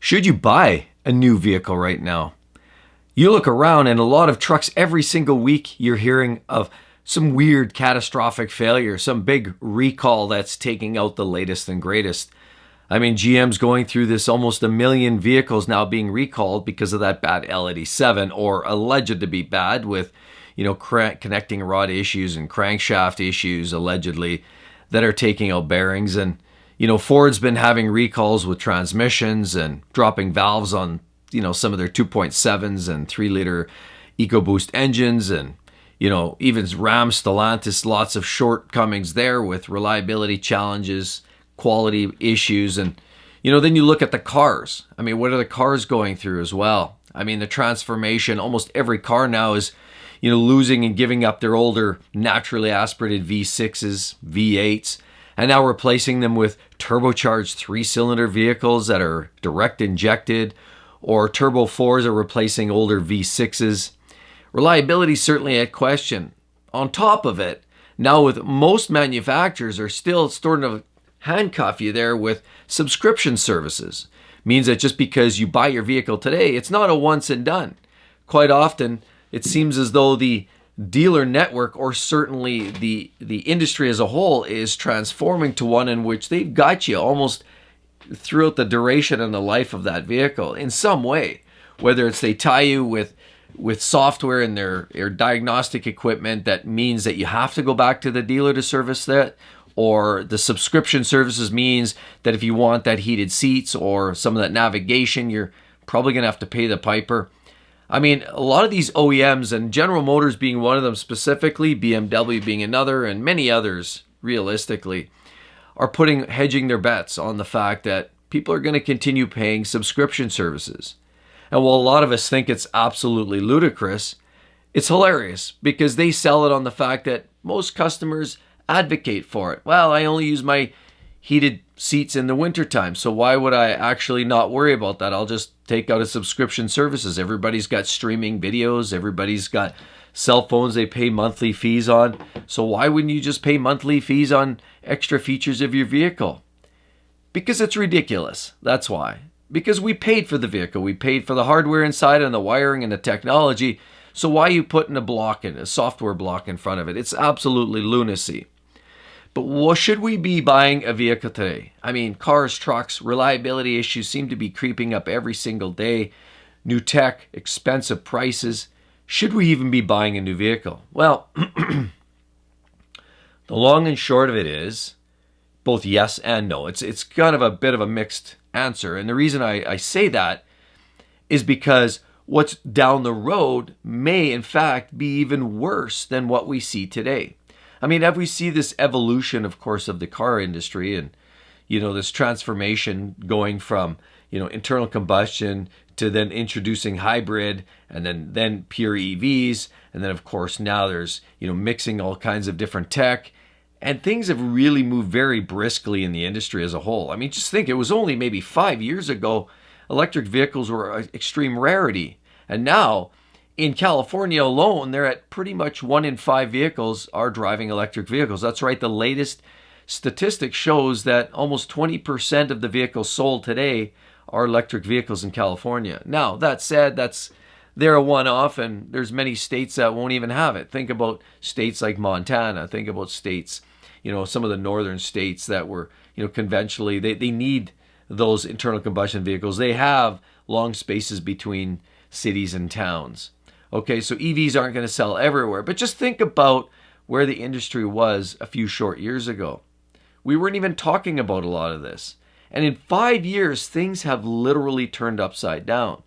Should you buy a new vehicle right now? You look around and a lot of trucks every single week you're hearing of some weird catastrophic failure, some big recall that's taking out the latest and greatest. I mean, GM's going through this almost 1 million vehicles now being recalled because of that bad L87 or alleged to be bad with, connecting rod issues and crankshaft issues allegedly that are taking out bearings. And Ford's been having recalls with transmissions and dropping valves on, some of their 2.7s and 3-liter EcoBoost engines. And, even Ram, Stellantis, lots of shortcomings there with reliability challenges, quality issues. And, then you look at the cars. I mean, what are the cars going through as well? I mean, the transformation, almost every car now is, losing and giving up their older naturally aspirated V6s, V8s, and now replacing them with turbocharged 3-cylinder vehicles that are direct injected, or Turbo 4s are replacing older V6s. Reliability certainly at question. On top of it, now with most manufacturers are still sort of handcuff you there with subscription services. Means that just because you buy your vehicle today, it's not a once and done. Quite often, it seems as though the dealer network, or certainly the industry as a whole, is transforming to one in which they've got you almost throughout the duration and the life of that vehicle in some way. Whether it's they tie you with software in their diagnostic equipment that means that you have to go back to the dealer to service that, or the subscription services means that if you want that heated seats or some of that navigation, you're probably going to have to pay the piper. I mean, a lot of these OEMs, and General Motors being one of them specifically, BMW being another, and many others realistically, are hedging their bets on the fact that people are going to continue paying subscription services. And while a lot of us think it's absolutely ludicrous, it's hilarious because they sell it on the fact that most customers advocate for it. Well, I only use my heated seats in the wintertime, so why would I actually not worry about that? I'll just take out a subscription services. Everybody's got streaming videos. Everybody's got cell phones they pay monthly fees on. So why wouldn't you just pay monthly fees on extra features of your vehicle? Because it's ridiculous. That's why. Because we paid for the vehicle. We paid for the hardware inside and the wiring and the technology. So why are you putting a software block in front of it? It's absolutely lunacy. But should we be buying a vehicle today? I mean, cars, trucks, reliability issues seem to be creeping up every single day. New tech, expensive prices. Should we even be buying a new vehicle? Well, the long and short of it is both yes and no. It's kind of a bit of a mixed answer. And the reason I say that is because what's down the road may, in fact, be even worse than what we see today. I mean, if we see this evolution, of course, of the car industry and, this transformation going from, internal combustion to then introducing hybrid and then pure EVs. And then, of course, now there's, mixing all kinds of different tech. And things have really moved very briskly in the industry as a whole. I mean, just think, it was only maybe 5 years ago, electric vehicles were an extreme rarity. And now, in California alone, they're at pretty much 1 in 5 vehicles are driving electric vehicles. That's right. The latest statistic shows that almost 20% of the vehicles sold today are electric vehicles in California. Now, that said, they're a one-off, and there's many states that won't even have it. Think about states like Montana. Think about states, some of the northern states that were, conventionally, they need those internal combustion vehicles. They have long spaces between cities and towns. Okay, so EVs aren't going to sell everywhere, but just think about where the industry was a few short years ago. We weren't even talking about a lot of this. And in 5 years, things have literally turned upside down.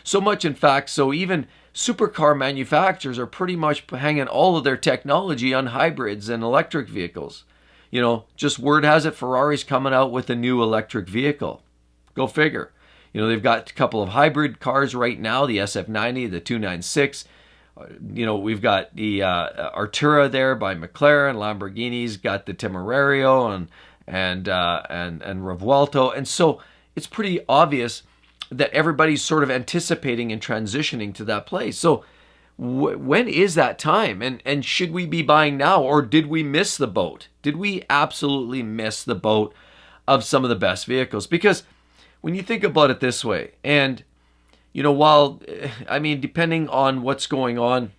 So much, in fact, so even supercar manufacturers are pretty much hanging all of their technology on hybrids and electric vehicles. Just word has it, Ferrari's coming out with a new electric vehicle. Go figure. They've got a couple of hybrid cars right now, the SF90, the 296. We've got the Artura there by McLaren. Lamborghini's got the Temerario and Revuelto. And so it's pretty obvious that everybody's sort of anticipating and transitioning to that place. So when is that time? And should we be buying now, or did we miss the boat? Did we absolutely miss the boat of some of the best vehicles? Because when you think about it this way, and while I mean, depending on what's going on,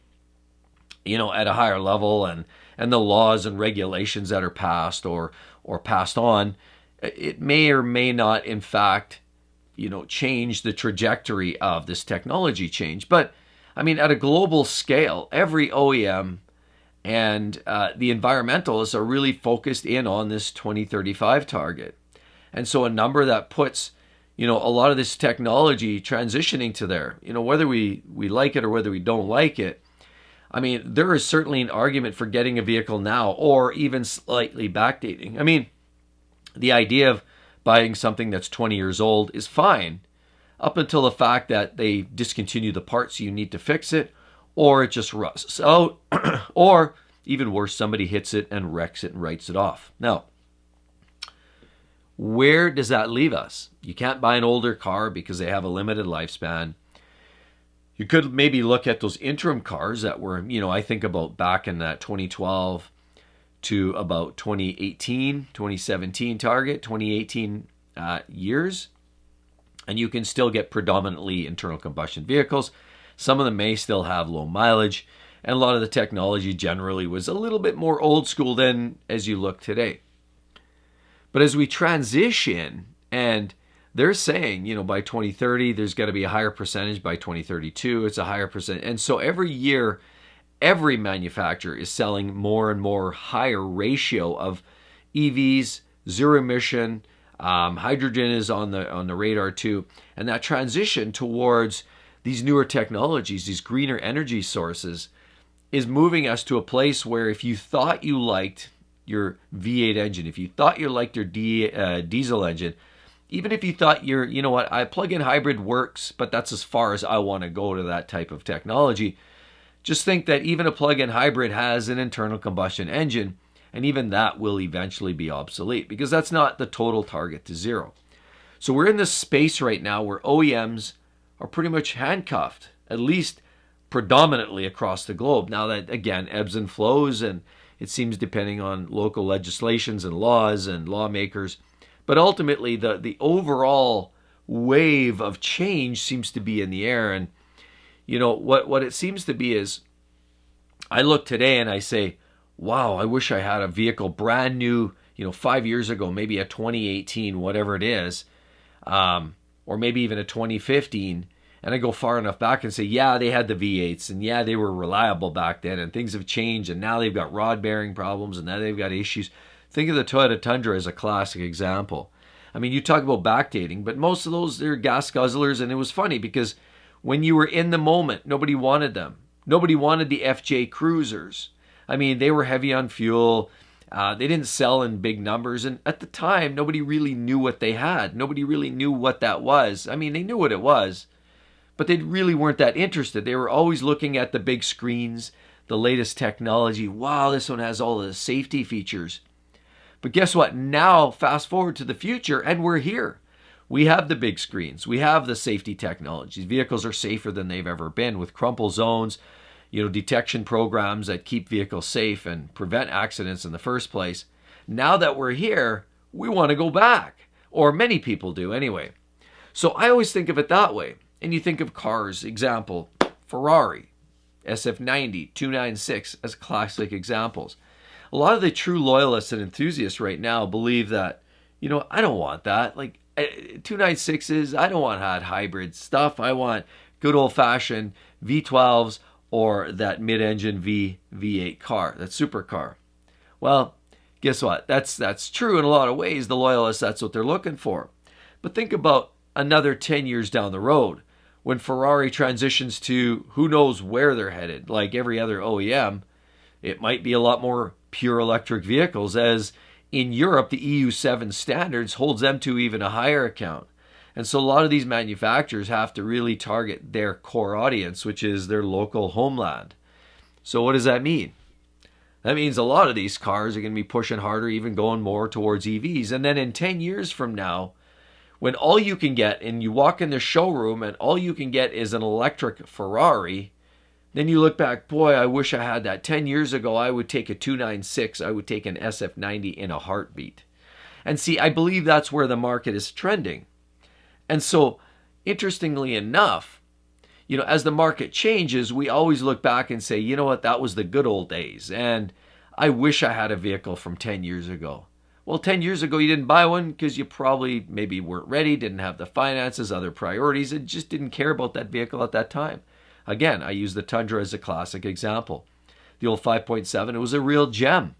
at a higher level and the laws and regulations that are passed or passed on, it may or may not, in fact, change the trajectory of this technology change. But I mean, at a global scale, every OEM and the environmentalists are really focused in on this 2035 target. And so a number that puts, a lot of this technology transitioning to there, whether we like it or whether we don't like it. I mean, there is certainly an argument for getting a vehicle now or even slightly backdating. I mean, the idea of buying something that's 20 years old is fine up until the fact that they discontinue the parts you need to fix it, or it just rusts out, or even worse, somebody hits it and wrecks it and writes it off. Now, where does that leave us? You can't buy an older car because they have a limited lifespan. You could maybe look at those interim cars that were, I think about back in that 2012 to about 2018, 2017 target, 2018 years. And you can still get predominantly internal combustion vehicles. Some of them may still have low mileage. And a lot of the technology generally was a little bit more old school than as you look today. But as we transition, and they're saying, by 2030, there's got to be a higher percentage. By 2032, it's a higher percent. And so every year, every manufacturer is selling more and more higher ratio of EVs, zero emission. Hydrogen is on the radar too. And that transition towards these newer technologies, these greener energy sources, is moving us to a place where if you thought you liked your V8 engine, if you thought you liked your diesel engine, even if you thought a plug-in hybrid works, but that's as far as I want to go to that type of technology, just think that even a plug-in hybrid has an internal combustion engine, and even that will eventually be obsolete because that's not the total target to zero. So we're in this space right now where OEMs are pretty much handcuffed, at least predominantly across the globe. Now that, again, ebbs and flows, and it seems depending on local legislations and laws and lawmakers. But ultimately, the overall wave of change seems to be in the air. And, what it seems to be is I look today and I say, wow, I wish I had a vehicle brand new, 5 years ago, maybe a 2018, whatever it is, or maybe even a 2015. And I go far enough back and say, yeah, they had the V8s, and yeah, they were reliable back then, and things have changed, and now they've got rod bearing problems, and now they've got issues. Think of the Toyota Tundra as a classic example. I mean, you talk about backdating, but most of those, they're gas guzzlers, and it was funny because when you were in the moment, nobody wanted them. Nobody wanted the FJ Cruisers. I mean, they were heavy on fuel. They didn't sell in big numbers, and at the time, nobody really knew what they had. Nobody really knew what that was. I mean, they knew what it was, but they really weren't that interested. They were always looking at the big screens, the latest technology. Wow, this one has all the safety features. But guess what? Now, fast forward to the future, and we're here. We have the big screens. We have the safety technologies. Vehicles are safer than they've ever been with crumple zones, detection programs that keep vehicles safe and prevent accidents in the first place. Now that we're here, we want to go back, or many people do anyway. So I always think of it that way. And you think of cars, example, Ferrari, SF90, 296 as classic examples. A lot of the true loyalists and enthusiasts right now believe that, I don't want that. Like 296s, I don't want that hybrid stuff. I want good old-fashioned V12s or that mid-engine V8 car, that supercar. Well, guess what? That's true in a lot of ways. The loyalists, that's what they're looking for. But think about another 10 years down the road when Ferrari transitions to who knows where they're headed. Like every other OEM, it might be a lot more pure electric vehicles, as in Europe, the EU7 standards holds them to even a higher account. And so a lot of these manufacturers have to really target their core audience, which is their local homeland. So what does that mean? That means a lot of these cars are going to be pushing harder, even going more towards EVs. And then in 10 years from now, when all you can get, and you walk in the showroom and all you can get is an electric Ferrari, then you look back, boy, I wish I had that. 10 years ago, I would take a 296, I would take an SF90 in a heartbeat. And see, I believe that's where the market is trending. And so, interestingly enough, as the market changes, we always look back and say, you know what, that was the good old days. And I wish I had a vehicle from 10 years ago. Well, 10 years ago, you didn't buy one because you probably maybe weren't ready, didn't have the finances, other priorities, and just didn't care about that vehicle at that time. Again, I use the Tundra as a classic example. The old 5.7, it was a real gem.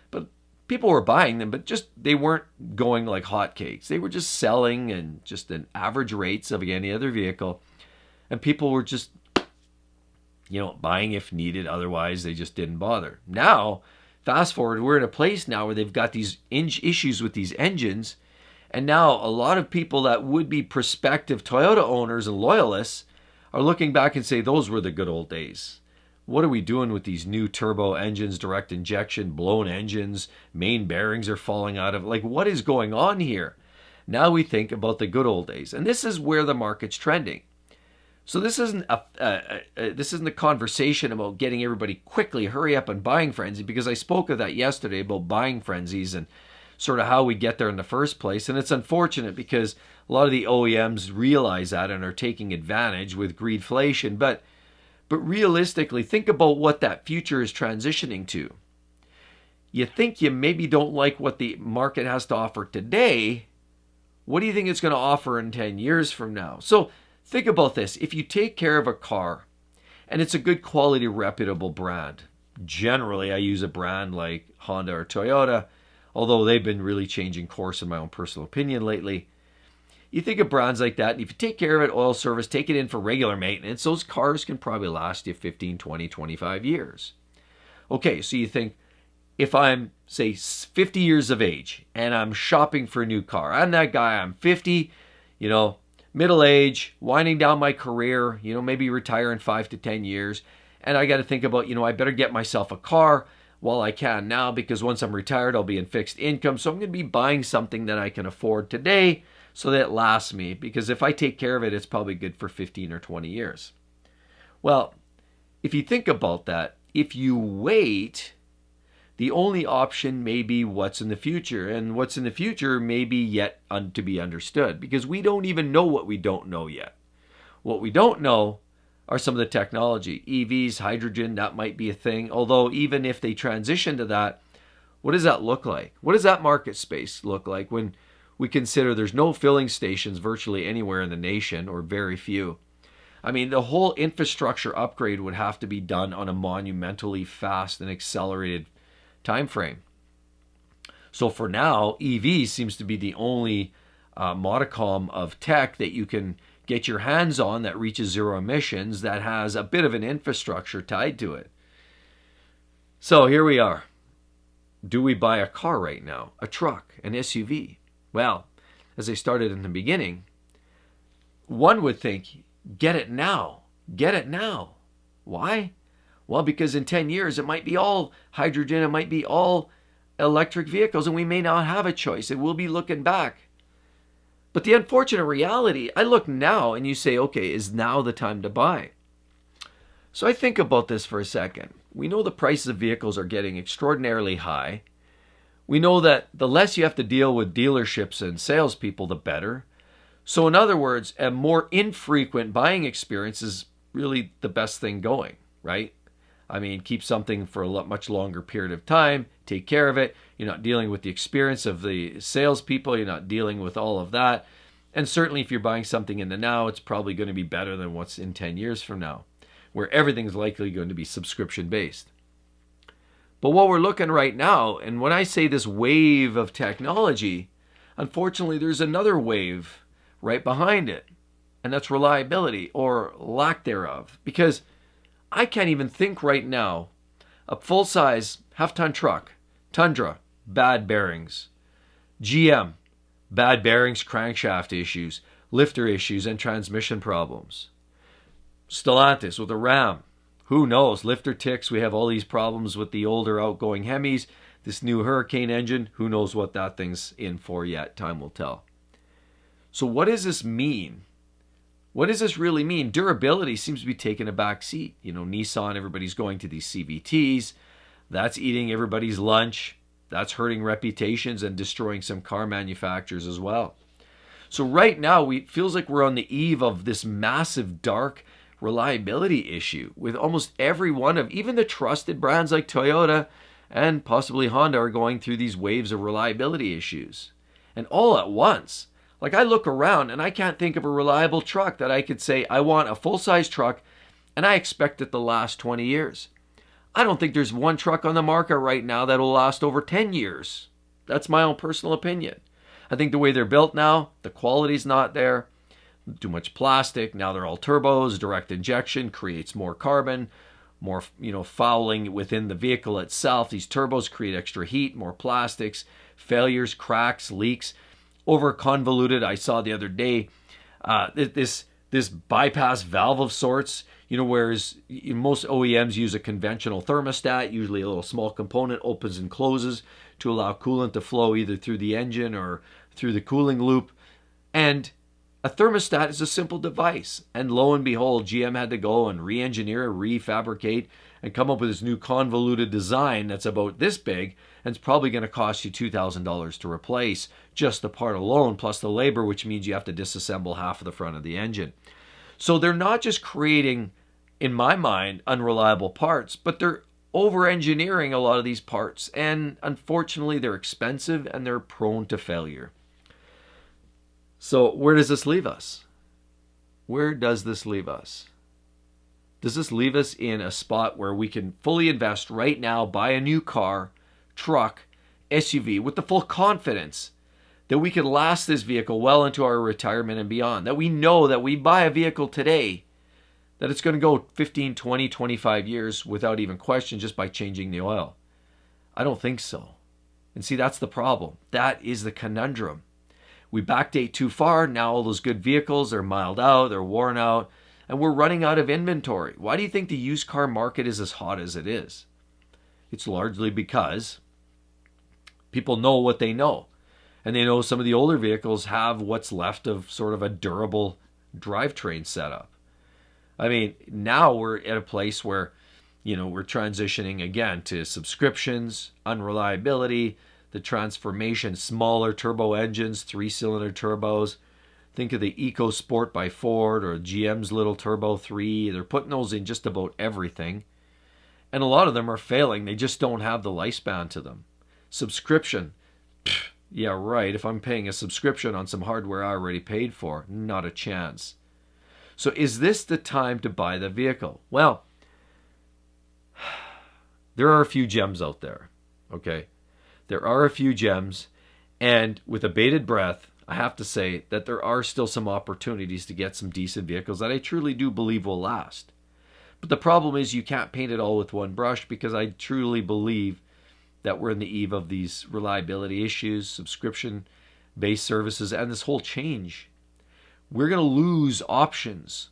But people were buying them, but just they weren't going like hotcakes. They were just selling and just an average rates of any other vehicle. And people were just, buying if needed. Otherwise, they just didn't bother. Now, fast forward, we're in a place now where they've got these issues with these engines. And now a lot of people that would be prospective Toyota owners and loyalists are looking back and say, those were the good old days. What are we doing with these new turbo engines, direct injection, blown engines, main bearings are falling out of, what is going on here? Now we think about the good old days. And this is where the market's trending. So this isn't a conversation about getting everybody quickly hurry up and buying frenzy, because I spoke of that yesterday about buying frenzies and sort of how we get there in the first place. And it's unfortunate because a lot of the OEMs realize that and are taking advantage with greedflation. But realistically, think about what that future is transitioning to. You think you maybe don't like what the market has to offer today. What do you think it's going to offer in 10 years from now? So think about this. If you take care of a car and it's a good quality, reputable brand, generally I use a brand like Honda or Toyota, although they've been really changing course in my own personal opinion lately. You think of brands like that, and if you take care of it, oil service, take it in for regular maintenance, those cars can probably last you 15, 20, 25 years. Okay, so you think, if I'm, say, 50 years of age and I'm shopping for a new car, I'm that guy, I'm 50, middle age, winding down my career, maybe retire in 5 to 10 years, and I got to think about, I better get myself a car while I can now, because once I'm retired, I'll be in fixed income, so I'm going to be buying something that I can afford today so that it lasts me, because if I take care of it, it's probably good for 15 or 20 years. Well, if you think about that, if you wait, the only option may be what's in the future, and what's in the future may be yet to be understood, because we don't even know what we don't know yet. What we don't know are some of the technology. EVs, hydrogen, that might be a thing, although even if they transition to that, what does that look like? What does that market space look like when we consider there's no filling stations virtually anywhere in the nation, or very few? I mean, the whole infrastructure upgrade would have to be done on a monumentally fast and accelerated time frame. So for now, EV seems to be the only modicum of tech that you can get your hands on that reaches zero emissions, that has a bit of an infrastructure tied to it. So here we are. Do we buy a car right now? A truck, an SUV? Well, as I started in the beginning, one would think, get it now. Get it now. Why? Well, because in 10 years, it might be all hydrogen, it might be all electric vehicles, and we may not have a choice, and we'll be looking back. But the unfortunate reality, I look now and you say, okay, is now the time to buy? So I think about this for a second. We know the prices of vehicles are getting extraordinarily high. We know that the less you have to deal with dealerships and salespeople, the better. So in other words, a more infrequent buying experience is really the best thing going, right? I mean, keep something for a much longer period of time, take care of it. You're not dealing with the experience of the salespeople. You're not dealing with all of that. And certainly if you're buying something in the now, it's probably going to be better than what's in 10 years from now, where everything's likely going to be subscription-based. But what we're looking right now, and when I say this wave of technology, unfortunately there's another wave right behind it, and that's reliability, or lack thereof. Because I can't even think right now, a full-size half-ton truck, Tundra, bad bearings. GM, bad bearings, crankshaft issues, lifter issues, and transmission problems. Stellantis with a Ram. Who knows? Lifter ticks. We have all these problems with the older outgoing Hemis. This new Hurricane engine, who knows what that thing's in for yet? Time will tell. So what does this mean? What does this really mean? Durability seems to be taking a back seat. Nissan, everybody's going to these CVTs. That's eating everybody's lunch. That's hurting reputations and destroying some car manufacturers as well. So right now, it feels like we're on the eve of this massive dark reliability issue with almost every one of, even the trusted brands like Toyota and possibly Honda are going through these waves of reliability issues. And all at once. Like, I look around and I can't think of a reliable truck that I could say, I want a full-size truck and I expect it to last 20 years. I don't think there's one truck on the market right now that'll last over 10 years. That's my own personal opinion. I think the way they're built now, the quality's not there. Too much plastic. Now they're all turbos. Direct injection creates more carbon, more fouling within the vehicle itself. These turbos create extra heat, more plastics, failures, cracks, leaks. Over convoluted. I saw the other day this bypass valve of sorts. Whereas most OEMs use a conventional thermostat, usually a little small component opens and closes to allow coolant to flow either through the engine or through the cooling loop. And a thermostat is a simple device. And lo and behold, GM had to go and re-engineer, refabricate, and come up with this new convoluted design that's about this big, and it's probably going to cost you $2,000 to replace just the part alone, plus the labor, which means you have to disassemble half of the front of the engine. So they're not just creating, in my mind, unreliable parts, but they're over-engineering a lot of these parts, and unfortunately they're expensive and they're prone to failure. So where does this leave us? Where does this leave us? Does this leave us in a spot where we can fully invest right now, buy a new car, truck, SUV with the full confidence that we can last this vehicle well into our retirement and beyond? That we know that we buy a vehicle today, that it's going to go 15, 20, 25 years without even question just by changing the oil? I don't think so. And see, that's the problem. That is the conundrum. We backdate too far. Now all those good vehicles are miled out, they're worn out, and we're running out of inventory. Why do you think the used car market is as hot as it is? It's largely because people know what they know. And they know some of the older vehicles have what's left of sort of a durable drivetrain setup. I mean, now we're at a place where, we're transitioning again to subscriptions, unreliability, the transformation, smaller turbo engines, 3-cylinder turbos. Think of the EcoSport by Ford or GM's little Turbo 3. They're putting those in just about everything. And a lot of them are failing. They just don't have the lifespan to them. Subscription. Yeah, right. If I'm paying a subscription on some hardware I already paid for, not a chance. So is this the time to buy the vehicle? Well, there are a few gems out there. Okay? There are a few gems. And with a bated breath, I have to say that there are still some opportunities to get some decent vehicles that I truly do believe will last. But the problem is you can't paint it all with one brush, because I truly believe that we're in the eve of these reliability issues, subscription-based services, and this whole change. We're going to lose options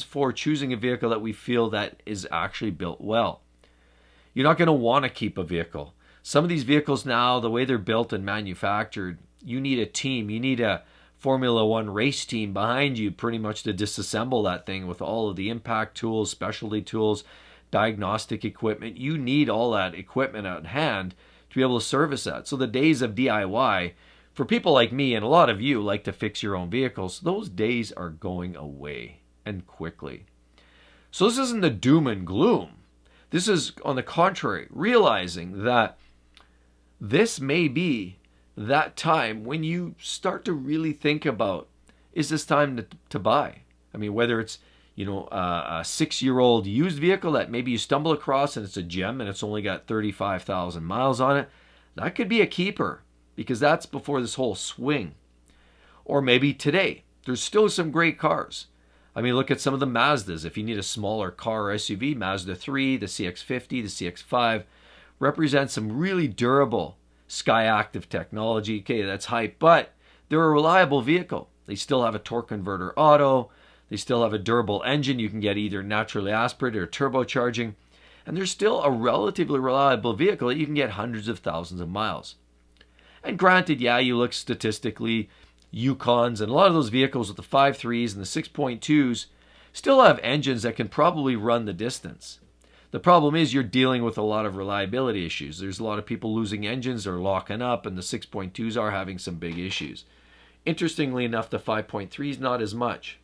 for choosing a vehicle that we feel that is actually built well. You're not going to want to keep a vehicle. Some of these vehicles now, the way they're built and manufactured, you need a team. You need a Formula One race team behind you pretty much to disassemble that thing with all of the impact tools, specialty tools, diagnostic equipment. You need all that equipment at hand to be able to service that. So the days of DIY, for people like me and a lot of you like to fix your own vehicles, those days are going away, and quickly. So this isn't the doom and gloom. This is, on the contrary, realizing that this may be that time when you start to really think about, is this time to buy? I mean, whether it's, a 6-year-old used vehicle that maybe you stumble across and it's a gem and it's only got 35,000 miles on it, that could be a keeper, because that's before this whole swing. Or maybe today, there's still some great cars. I mean, look at some of the Mazdas. If you need a smaller car or SUV, Mazda 3, the CX-50, the CX-5 represent some really durable Skyactiv technology. Okay, that's hype, but they're a reliable vehicle. They still have a torque converter auto. They still have a durable engine. You can get either naturally aspirated or turbocharging. And they're still a relatively reliable vehicle that you can get hundreds of thousands of miles. And granted, yeah, you look statistically, Yukons and a lot of those vehicles with the 5.3s and the 6.2s still have engines that can probably run the distance. The problem is you're dealing with a lot of reliability issues. There's a lot of people losing engines or locking up, and the 6.2s are having some big issues. Interestingly enough, the 5.3 is not as much.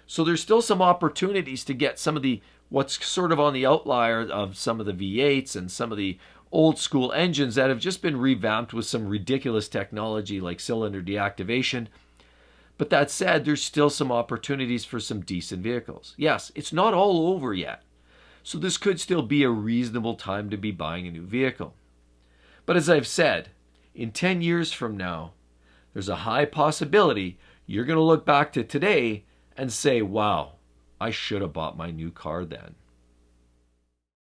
So there's still some opportunities to get some of the what's sort of on the outlier of some of the V8s and some of the old school engines that have just been revamped with some ridiculous technology like cylinder deactivation. But that said, there's still some opportunities for some decent vehicles. Yes, it's not all over yet. So this could still be a reasonable time to be buying a new vehicle. But as I've said, in 10 years from now, there's a high possibility you're going to look back to today and say, wow, I should have bought my new car then.